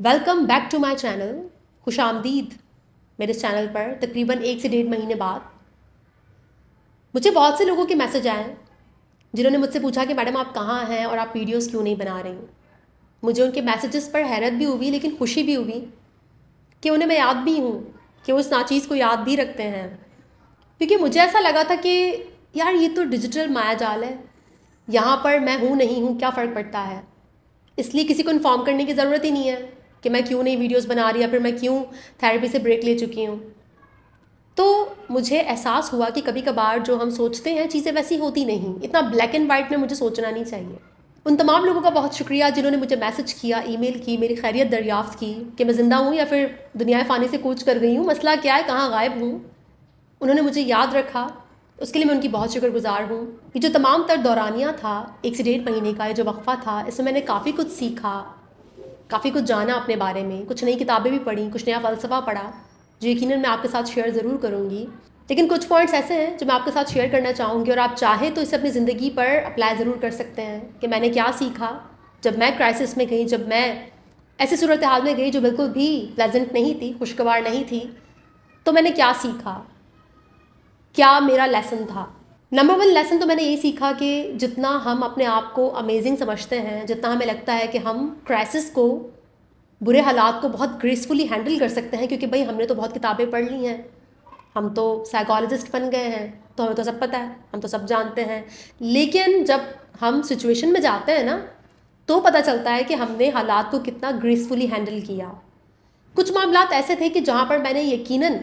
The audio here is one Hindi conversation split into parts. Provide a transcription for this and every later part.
Welcome back to my channel. खुशामदीद मेरे इस चैनल पर तकरीबन 1 से 1.5 महीने बाद। मुझे बहुत से लोगों के मैसेज आए जिन्होंने मुझसे पूछा कि मैडम आप कहाँ हैं और आप वीडियोस क्यों नहीं बना रही। मुझे उनके मैसेजेस पर हैरत भी हुई लेकिन खुशी भी हुई कि उन्हें मैं याद भी हूँ, कि वो उस नाचीज़ को याद भी रखते हैं। क्योंकि मुझे ऐसा लगा था कि यार ये तो डिजिटल मायाजाल है, यहाँ पर मैं हूँ नहीं हूँ क्या फ़र्क पड़ता है। इसलिए किसी को इन्फॉर्म करने की ज़रूरत ही नहीं है कि मैं क्यों नहीं वीडियोस बना रही या फिर मैं क्यों थेरेपी से ब्रेक ले चुकी हूँ। तो मुझे एहसास हुआ कि कभी कभार जो हम सोचते हैं चीज़ें वैसी होती नहीं, इतना ब्लैक एंड वाइट में मुझे सोचना नहीं चाहिए। उन तमाम लोगों का बहुत शुक्रिया जिन्होंने मुझे मैसेज किया, ईमेल की, मेरी खैरियत दरियाफ़्त की कि मैं ज़िंदा हूँ या फिर दुनिया फ़ानी से कूच कर गई हूँ, मसला क्या है, कहाँ गायब हूँ। उन्होंने मुझे याद रखा, उसके लिए मैं उनकी बहुत शुक्रगुजार हूँ। ये जो तमाम तर दौरानिया था 1 से 1.5 महीने का, ये जो वक्फ़ा था, इसमें मैंने काफ़ी कुछ सीखा, काफ़ी कुछ जाना अपने बारे में, कुछ नई किताबें भी पढ़ी, कुछ नया फ़लसफ़ा पढ़ा जो यकीनन मैं आपके साथ शेयर ज़रूर करूँगी। लेकिन कुछ पॉइंट्स ऐसे हैं जो मैं आपके साथ शेयर करना चाहूँगी और आप चाहें तो इसे अपनी ज़िंदगी पर अप्लाई ज़रूर कर सकते हैं कि मैंने क्या सीखा जब मैं क्राइसिस में गई, जब मैं ऐसी सूरत हाल में गई जो बिल्कुल भी प्लेजेंट नहीं थी, खुशगवार नहीं थी। तो मैंने क्या सीखा, क्या मेरा लेसन था। नंबर 1 लेसन तो मैंने यही सीखा कि जितना हम अपने आप को अमेजिंग समझते हैं, जितना हमें लगता है कि हम क्राइसिस को, बुरे हालात को बहुत ग्रेसफुली हैंडल कर सकते हैं, क्योंकि भाई हमने तो बहुत किताबें पढ़ ली हैं, हम तो साइकोलॉजिस्ट बन गए हैं, तो हमें तो सब पता है, हम तो सब जानते हैं। लेकिन जब हम सिचुएशन में जाते हैं ना, तो पता चलता है कि हमने हालात को कितना ग्रेसफुली हैंडल किया। कुछ मामलात ऐसे थे कि जहाँ पर मैंने यकीनन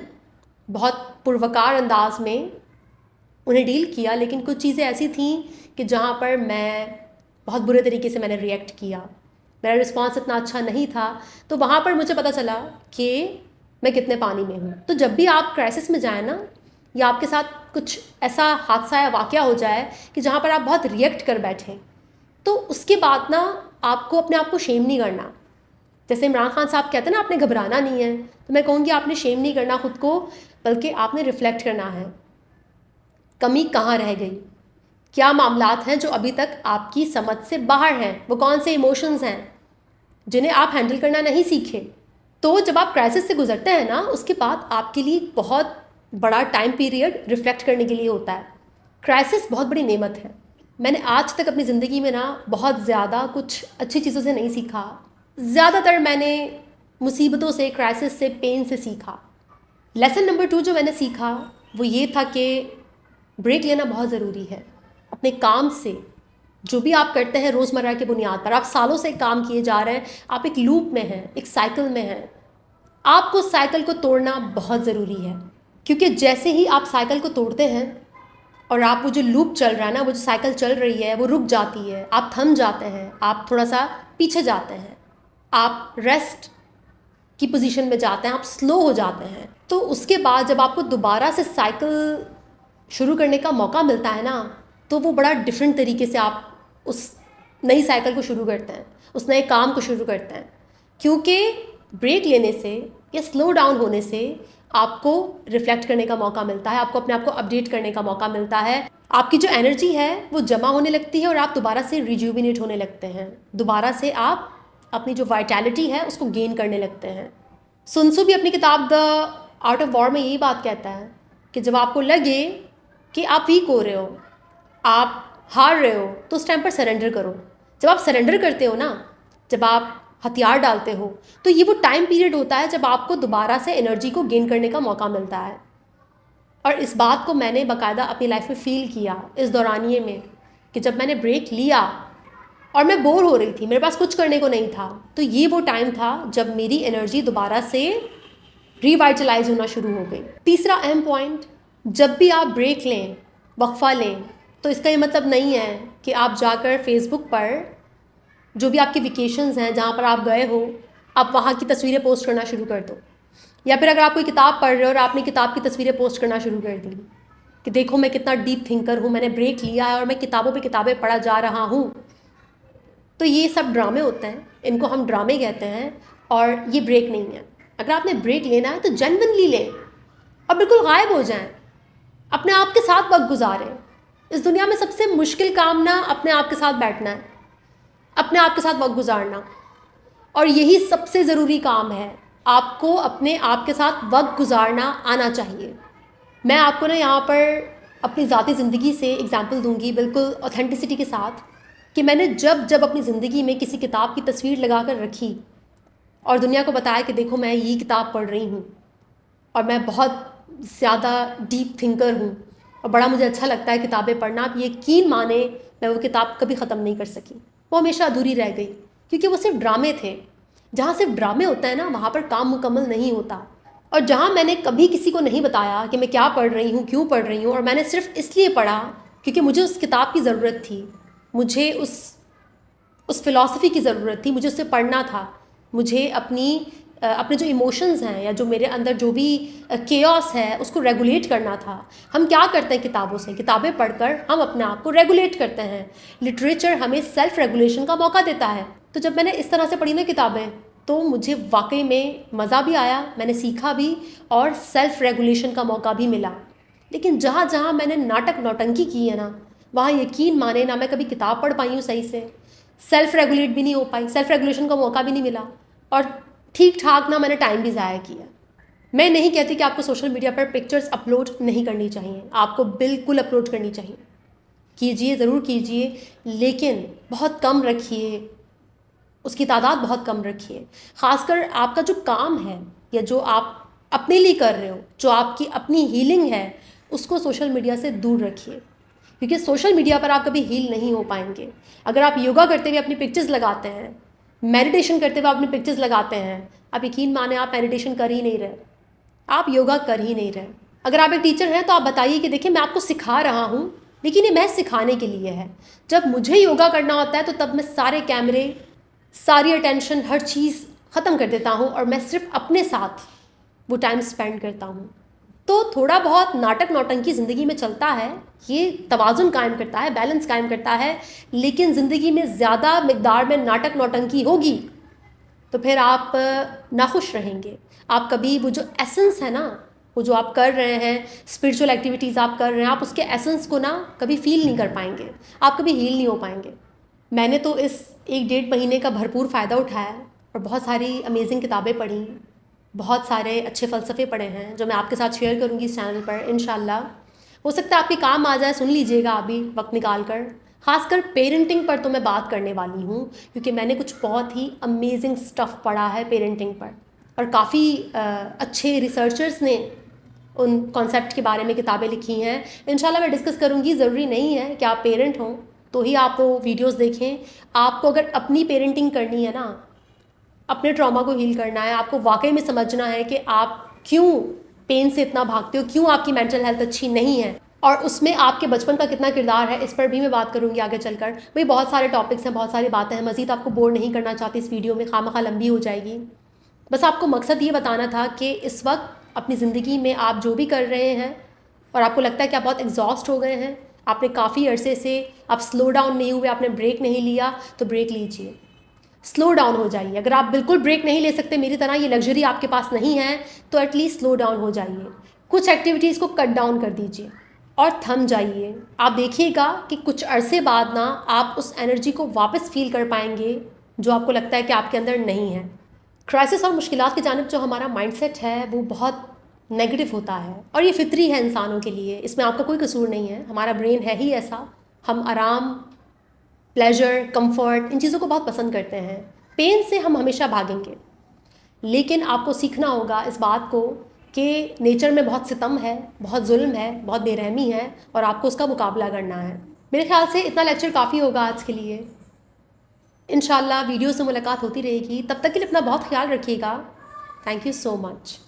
बहुत पुरवकार अंदाज में उन्हें डील किया, लेकिन कुछ चीज़ें ऐसी थीं कि जहाँ पर मैं बहुत बुरे तरीके से मैंने रिएक्ट किया, मेरा रिस्पॉन्स इतना अच्छा नहीं था। तो वहाँ पर मुझे पता चला कि मैं कितने पानी में हूँ। तो जब भी आप क्राइसिस में जाएँ ना, या आपके साथ कुछ ऐसा हादसा या वाक़या हो जाए कि जहाँ पर आप बहुत रिएक्ट कर बैठें, तो उसके बाद ना आपको अपने आप को शेम नहीं करना। जैसे इमरान खान साहब कहते हैं ना, आपने घबराना नहीं है, तो मैं कहूँगी आपने शेम नहीं करना खुद को, बल्कि आपने रिफ्लेक्ट करना है। कमी कहाँ रह गई, क्या मामलात हैं जो अभी तक आपकी समझ से बाहर हैं, वो कौन से इमोशंस हैं जिन्हें आप हैंडल करना नहीं सीखे। तो जब आप क्राइसिस से गुजरते हैं ना, उसके बाद आपके लिए बहुत बड़ा टाइम पीरियड रिफ्लेक्ट करने के लिए होता है। क्राइसिस बहुत बड़ी नेमत है। मैंने आज तक अपनी ज़िंदगी में ना बहुत ज़्यादा कुछ अच्छी चीज़ों से नहीं सीखा, ज़्यादातर मैंने मुसीबतों से, क्राइसिस से, पेन से सीखा। लेसन नंबर 2 जो मैंने सीखा वो ये था कि ब्रेक लेना बहुत ज़रूरी है अपने काम से। जो भी आप करते हैं रोज़मर्रा की बुनियाद पर, आप सालों से काम किए जा रहे हैं, आप एक लूप में हैं, एक साइकिल में हैं। आपको साइकिल को तोड़ना बहुत ज़रूरी है, क्योंकि जैसे ही आप साइकिल को तोड़ते हैं और आप, वो जो लूप चल रहा है ना, वो जो साइकिल चल रही है, वो रुक जाती है, आप थम जाते हैं, आप थोड़ा सा पीछे जाते हैं, आप रेस्ट की पोजीशन में जाते हैं, आप स्लो हो जाते हैं। तो उसके बाद जब आपको दोबारा से साइकिल शुरू करने का मौका मिलता है ना, तो वो बड़ा डिफरेंट तरीके से आप उस नई साइकिल को शुरू करते हैं, उस नए काम को शुरू करते हैं। क्योंकि ब्रेक लेने से या स्लो डाउन होने से आपको रिफ्लेक्ट करने का मौका मिलता है, आपको अपने आप को अपडेट करने का मौका मिलता है, आपकी जो एनर्जी है वो जमा होने लगती है और आप दोबारा से रिज्यूविनेट होने लगते हैं, दोबारा से आप अपनी जो वाइटैलिटी है उसको गेन करने लगते हैं। सुन त्सू भी अपनी किताब द आर्ट ऑफ वॉर में यही बात कहता है कि जब आपको लगे कि आप वीक हो रहे हो, आप हार रहे हो, तो उस टाइम पर सरेंडर करो। जब आप सरेंडर करते हो ना, जब आप हथियार डालते हो, तो ये वो टाइम पीरियड होता है जब आपको दोबारा से एनर्जी को गेन करने का मौका मिलता है। और इस बात को मैंने बाकायदा अपनी लाइफ में फ़ील किया इस दौरानिए में, कि जब मैंने ब्रेक लिया और मैं बोर हो रही थी, मेरे पास कुछ करने को नहीं था, तो ये वो टाइम था जब मेरी एनर्जी दोबारा से रिवाइटलाइज होना शुरू हो गई। तीसरा अहम पॉइंट, जब भी आप ब्रेक लें, वक्फ़ा लें, तो इसका ये मतलब नहीं है कि आप जाकर फेसबुक पर जो भी आपके वेकेशंस हैं, जहाँ पर आप गए हो, आप वहाँ की तस्वीरें पोस्ट करना शुरू कर दो। या फिर अगर आप कोई किताब पढ़ रहे हो और आपने किताब की तस्वीरें पोस्ट करना शुरू कर दी कि देखो मैं कितना डीप थिंकर हूँ, मैंने ब्रेक लिया है और मैं किताबों पे किताबें पढ़ा जा रहा हूँ, तो ये सब ड्रामे होते हैं, इनको हम ड्रामे कहते हैं, और ये ब्रेक नहीं है। अगर आपने ब्रेक लेना है तो जेन्युइनली लें और बिल्कुल गायब हो जाएं, अपने आप के साथ वक्त गुजारें। इस दुनिया में सबसे मुश्किल काम ना अपने आप के साथ बैठना है, अपने आप के साथ वक्त गुजारना। और यही सबसे ज़रूरी काम है। आपको अपने आप के साथ वक्त गुजारना आना चाहिए। मैं आपको ना यहाँ पर अपनी ज़ाती ज़िंदगी से एग्जांपल दूंगी बिल्कुल ऑथेंटिसिटी के साथ, कि मैंने जब जब अपनी ज़िंदगी में किसी किताब की तस्वीर लगा कर रखी और दुनिया को बताया कि देखो मैं ये किताब पढ़ रही हूँ और मैं बहुत ज़्यादा डीप थिंकर हूँ और बड़ा मुझे अच्छा लगता है किताबें पढ़ना, आप यकीन माने मैं वो किताब कभी ख़त्म नहीं कर सकी। वो हमेशा अधूरी रह गई क्योंकि वो सिर्फ ड्रामे थे। जहाँ सिर्फ ड्रामे होता है ना, वहाँ पर काम मुकम्मल नहीं होता। और जहाँ मैंने कभी किसी को नहीं बताया कि मैं क्या पढ़ रही हूँ, क्यों पढ़ रही हूँ, और मैंने सिर्फ इसलिए पढ़ा क्योंकि मुझे उस किताब की ज़रूरत थी, मुझे उस फ़िलॉसफ़ी की ज़रूरत थी, मुझे उससे पढ़ना था, मुझे अपने जो इमोशंस हैं या जो मेरे अंदर जो भी केओस है उसको रेगुलेट करना था। हम क्या करते हैं किताबों से, किताबें पढ़कर हम अपने आप को रेगुलेट करते हैं। लिटरेचर हमें सेल्फ रेगुलेशन का मौका देता है। तो जब मैंने इस तरह से पढ़ी ना किताबें, तो मुझे वाकई में मज़ा भी आया, मैंने सीखा भी और सेल्फ रेगुलेशन का मौका भी मिला। लेकिन जहाँ जहाँ मैंने नाटक नौटंकी की है ना, वहाँ यकीन माने ना मैं कभी किताब पढ़ पाई हूँ सही से, सेल्फ रेगुलेट भी नहीं हो पाई, सेल्फ रेगुलेशन का मौका भी नहीं मिला, और ठीक ठाक ना मैंने टाइम भी ज़ाया किया। मैं नहीं कहती कि आपको सोशल मीडिया पर पिक्चर्स अपलोड नहीं करनी चाहिए, आपको बिल्कुल अपलोड करनी चाहिए, कीजिए, ज़रूर कीजिए, लेकिन बहुत कम रखिए, उसकी तादाद बहुत कम रखिए। ख़ासकर आपका जो काम है या जो आप अपने लिए कर रहे हो, जो आपकी अपनी हीलिंग है, उसको सोशल मीडिया से दूर रखिए, क्योंकि सोशल मीडिया पर आप कभी हील नहीं हो पाएंगे। अगर आप योगा करते हुए अपनी पिक्चर्स लगाते हैं, मेडिटेशन करते हुए अपनी पिक्चर्स लगाते हैं, आप यकीन माने आप मेडिटेशन कर ही नहीं रहे, आप योगा कर ही नहीं रहे। अगर आप एक टीचर हैं तो आप बताइए कि देखिए मैं आपको सिखा रहा हूँ, लेकिन ये मैं सिखाने के लिए है। जब मुझे योगा करना होता है तो तब मैं सारे कैमरे, सारी अटेंशन, हर चीज़ ख़त्म कर देता हूँ और मैं सिर्फ अपने साथ वो टाइम स्पेंड करता हूँ। तो थोड़ा बहुत नाटक नौटंकी ज़िंदगी में चलता है, ये तवाज़ुन कायम करता है, बैलेंस कायम करता है। लेकिन ज़िंदगी में ज़्यादा मिक़दार में नाटक नौटंकी होगी तो फिर आप नाखुश रहेंगे। आप कभी वो जो एसेंस है ना, वो जो आप कर रहे हैं, स्पिरिचुअल एक्टिविटीज़ आप कर रहे हैं, आप उसके एसेंस को ना कभी फील नहीं कर पाएंगे, आप कभी हील नहीं हो पाएंगे। मैंने तो इस 1-1.5 महीने का भरपूर फ़ायदा उठाया और बहुत सारी अमेजिंग किताबें पढ़ी, बहुत सारे अच्छे फ़लसफ़े पढ़े हैं जो मैं आपके साथ शेयर करूँगी इस चैनल पर इंशाल्लाह। हो सकता है आपके काम आ जाए, सुन लीजिएगा अभी वक्त निकाल कर। ख़ासकर पेरेंटिंग पर तो मैं बात करने वाली हूँ, क्योंकि मैंने कुछ बहुत ही अमेजिंग स्टफ़ पढ़ा है पेरेंटिंग पर, और काफ़ी अच्छे रिसर्चर्स ने उन कॉन्सेप्ट के बारे में किताबें लिखी हैं। इंशाल्लाह मैं डिस्कस करूँगी। ज़रूरी नहीं है कि आप पेरेंट हों तो ही आप वो वीडियोज़ देखें। आपको अगर अपनी पेरेंटिंग करनी है ना, अपने ट्रॉमा को हील करना है, आपको वाकई में समझना है कि आप क्यों पेन से इतना भागते हो, क्यों आपकी मेंटल हेल्थ अच्छी नहीं है, और उसमें आपके बचपन का कितना किरदार है, इस पर भी मैं बात करूंगी आगे चलकर। भाई बहुत सारे टॉपिक्स हैं, बहुत सारी बातें हैं, मज़ीद आपको बोर नहीं करना चाहती इस वीडियो में, खामखा लंबी हो जाएगी। बस आपको मकसद ये बताना था कि इस वक्त अपनी ज़िंदगी में आप जो भी कर रहे हैं और आपको लगता है कि आप बहुत एग्जॉस्ट हो गए हैं, आपने काफ़ी अरसे से आप स्लो डाउन नहीं हुए, आपने ब्रेक नहीं लिया, तो ब्रेक लीजिए, स्लो डाउन हो जाइए। अगर आप बिल्कुल ब्रेक नहीं ले सकते, मेरी तरह ये लग्जरी आपके पास नहीं है, तो एटलीस्ट स्लो डाउन हो जाइए, कुछ एक्टिविटीज़ को कट डाउन कर दीजिए और थम जाइए। आप देखिएगा कि कुछ अरसे बाद ना आप उस एनर्जी को वापस फील कर पाएंगे जो आपको लगता है कि आपके अंदर नहीं है। क्राइसिस और मुश्किलात की जानिब जो हमारा माइंडसेट है वो बहुत नेगेटिव होता है, और ये फितरी है इंसानों के लिए, इसमें आपका कोई कसूर नहीं है, हमारा ब्रेन है ही ऐसा। हम आराम, प्लेजर, कंफर्ट, इन चीज़ों को बहुत पसंद करते हैं। पेन से हम हमेशा भागेंगे, लेकिन आपको सीखना होगा इस बात को कि नेचर में बहुत सितम है, बहुत जुल्म है, बहुत बेरहमी है, और आपको उसका मुकाबला करना है। मेरे ख्याल से इतना लेक्चर काफ़ी होगा आज के लिए। इंशाल्लाह वीडियो से मुलाकात होती रहेगी, तब तक के लिए अपना बहुत ख्याल रखिएगा। Thank you so much.